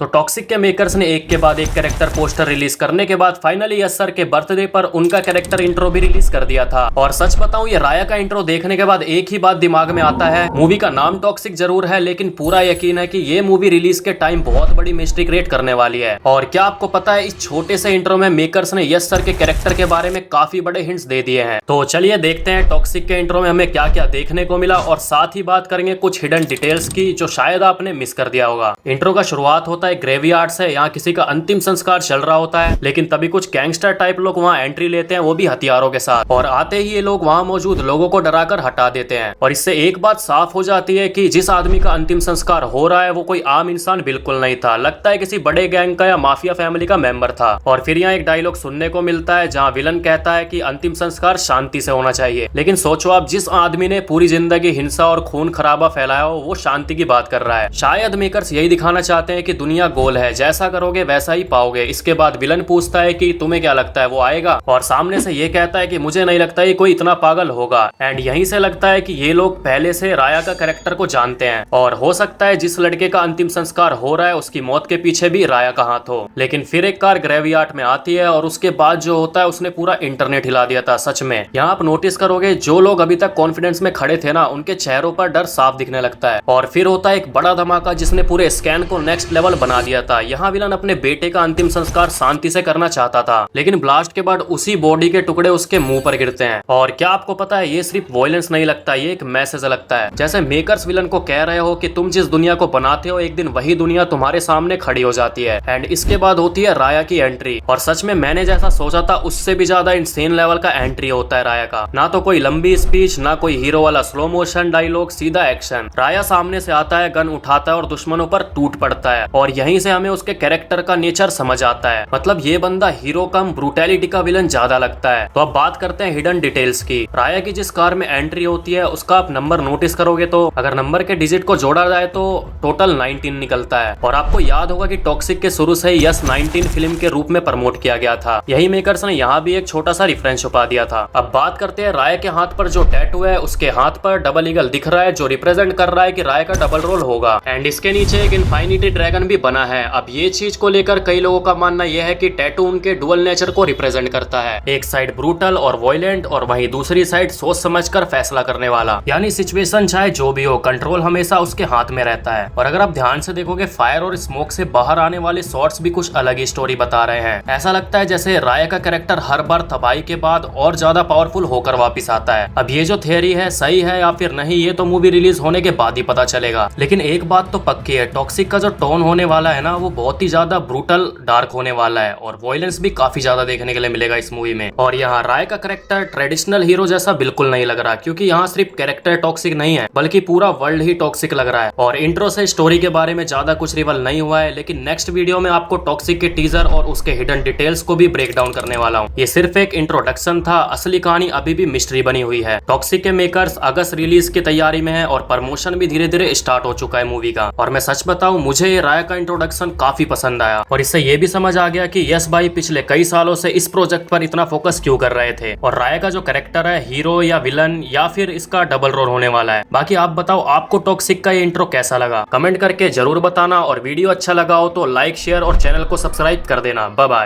तो टॉक्सिक के मेकर्स ने एक के बाद एक कैरेक्टर पोस्टर रिलीज करने के बाद फाइनली यस सर के बर्थडे पर उनका कैरेक्टर इंट्रो भी रिलीज कर दिया था। और सच बताऊं, ये राया का इंट्रो देखने के बाद एक ही बात दिमाग में आता है, मूवी का नाम टॉक्सिक जरूर है लेकिन पूरा यकीन है कि ये मूवी रिलीज के टाइम बहुत बड़ी मिस्ट्री क्रिएट करने वाली है। और क्या आपको पता है, इस छोटे से इंट्रो में मेकर्स ने यस सर के कैरेक्टर के बारे में काफी बड़े हिंट्स दे दिए हैं। तो चलिए देखते हैं टॉक्सिक के इंट्रो में हमें क्या क्या देखने को मिला, और साथ ही बात करेंगे कुछ हिडन डिटेल्स की जो शायद आपने मिस कर दिया होगा। इंट्रो का शुरुआत होता है ग्रेवयार्ड से। यहाँ किसी का अंतिम संस्कार चल रहा होता है, लेकिन तभी कुछ गैंगस्टर टाइप लोग वहाँ एंट्री लेते हैं, वो भी हथियारों के साथ। और आते ही ये लोग वहाँ मौजूद लोगों को डराकर हटा देते हैं। और इससे एक बात साफ हो जाती है कि जिस आदमी का अंतिम संस्कार हो रहा है वो कोई आम इंसान बिल्कुल नहीं था, लगता है किसी बड़े गैंग का या माफिया फैमिली का मेंबर था। और फिर यहाँ एक डायलॉग सुनने को मिलता है जहाँ विलन कहता है कि अंतिम संस्कार शांति से होना चाहिए। लेकिन सोचो आप, जिस आदमी ने पूरी जिंदगी हिंसा और खून खराबा फैलाया हो वो शांति की बात कर रहा है। शायद मेकर्स यही दिखाना चाहते हैं कि दुनिया गोल है, जैसा करोगे वैसा ही पाओगे। इसके बाद विलन पूछता है कि तुम्हें क्या लगता है वो आएगा, और सामने से ये कहता है कि मुझे नहीं लगता ये कोई इतना पागल होगा। एंड यहीं से लगता है कि ये लोग पहले से राया का कैरेक्टर को जानते हैं, और हो सकता है जिस लड़के का अंतिम संस्कार हो रहा है उसकी मौत के पीछे भी राया का हाथ हो। लेकिन फिर एक कार ग्रेवयार्ड में आती है और उसके बाद जो होता है उसने पूरा इंटरनेट हिला दिया था सच में। यहाँ आप नोटिस करोगे जो लोग अभी तक कॉन्फिडेंस में खड़े थे ना, उनके चेहरों पर डर साफ दिखने लगता है। और फिर होता है एक बड़ा धमाका जिसने पूरे स्कैन को नेक्स्ट लेवल बना दिया था। यहाँ विलन अपने बेटे का अंतिम संस्कार शांति से करना चाहता था, लेकिन ब्लास्ट के बाद उसी बॉडी के टुकड़े उसके मुंह पर गिरते हैं। और क्या आपको पता है, ये सिर्फ वायलेंस नहीं लगता, ये एक मैसेज लगता है। जैसे मेकर्स विलन को कह रहे हो कि तुम जिस दुनिया को बनाते हो एक दिन वही दुनिया तुम्हारे सामने खड़ी हो जाती है। एंड इसके बाद होती है राया की एंट्री, और सच में मैंने जैसा सोचा था उससे भी ज्यादा इंसेन लेवल का एंट्री होता है राया का। ना तो कोई लंबी स्पीच, ना कोई हीरो वाला स्लो मोशन डायलॉग, सीधा एक्शन। राया सामने से आता है, गन उठाता है और दुश्मनों पर टूट पड़ता है। और यहीं से हमें उसके कैरेक्टर का नेचर समझ आता है। मतलब ये बंदा हीरो कम ब्रूटैलिटी का विलन ज्यादा लगता है। तो अब बात करते हैं हिडन डिटेल्स की। राया की जिस कार में एंट्री होती है उसका आप नंबर नोटिस करोगे तो अगर नंबर के डिजिट को जोड़ा जाए तो टोटल 19 निकलता है। और आपको याद होगा कि टॉक्सिक के शुरू से यस 19 फिल्म के रूप में प्रमोट किया गया था। यही मेकर्स ने यहाँ भी एक छोटा सा रेफरेंस छुपा दिया था। अब बात करते हैं राया के हाथ पर जो टैटू है, उसके हाथ पर डबल ईगल दिख रहा है जो रिप्रेजेंट कर रहा है कि राया का डबल रोल होगा। एंड इसके नीचे एक इनफाइनिटी ड्रैगन भी बना है। अब ये चीज को लेकर कई लोगों का मानना यह है कि टैटू उनके डुअल नेचर को रिप्रेजेंट करता है, एक साइड ब्रूटल और वॉयलेंट और वहीं दूसरी साइड सोच समझकर फैसला करने वाला। यानी सिचुएशन चाहे जो भी हो, कंट्रोल हमेशा उसके हाथ में रहता है। और अगर आप ध्यान से देखोगे, फायर और स्मोक से बाहर आने वाले शॉट्स भी कुछ अलग ही स्टोरी बता रहे हैं। ऐसा लगता है जैसे राया का कैरेक्टर हर बार तबाही के बाद और ज्यादा पावरफुल होकर वापिस आता है। अब ये जो थियरी है सही है या फिर नहीं, ये तो मूवी रिलीज होने के बाद ही पता चलेगा। लेकिन एक बात तो पक्की है, टॉक्सिक का जो टोन होने वाला है ना, वो बहुत ही ज्यादा ब्रूटल डार्क होने वाला है, और वॉयलेंस भी काफी ज्यादा देखने के लिए मिलेगा इस मूवी में। और यहाँ राय का कैरेक्टर ट्रेडिशनल हीरो जैसा बिल्कुल नहीं लग रहा, क्योंकि यहाँ सिर्फ कैरेक्टर टॉक्सिक नहीं है बल्कि पूरा वर्ल्ड ही टॉक्सिक लग रहा है। और इंट्रो से स्टोरी के बारे में ज्यादा कुछ रिवल नहीं हुआ है, लेकिन नेक्स्ट वीडियो में आपको टॉक्सिक के टीजर और उसके हिडन डिटेल्स को भी ब्रेक डाउन करने वाला हूँ। ये सिर्फ एक इंट्रोडक्शन था, असली कहानी अभी भी मिस्ट्री बनी हुई है। टॉक्सिक के मेकर्स अगस्त रिलीज की तैयारी में है और प्रमोशन भी धीरे धीरे स्टार्ट हो चुका है मूवी का। और मैं सच बताऊं, मुझे ये राय का इंट्रोडक्शन काफी पसंद आया, और इससे ये भी समझ आ गया कि यस भाई पिछले कई सालों से इस प्रोजेक्ट पर इतना फोकस क्यों कर रहे थे, और राय का जो कैरेक्टर है हीरो या विलन या फिर इसका डबल रोल होने वाला है। बाकी आप बताओ, आपको टॉक्सिक का ये इंट्रो कैसा लगा, कमेंट करके जरूर बताना। और वीडियो अच्छा लगा हो तो लाइक, शेयर और चैनल को सब्सक्राइब कर देना। Bye bye.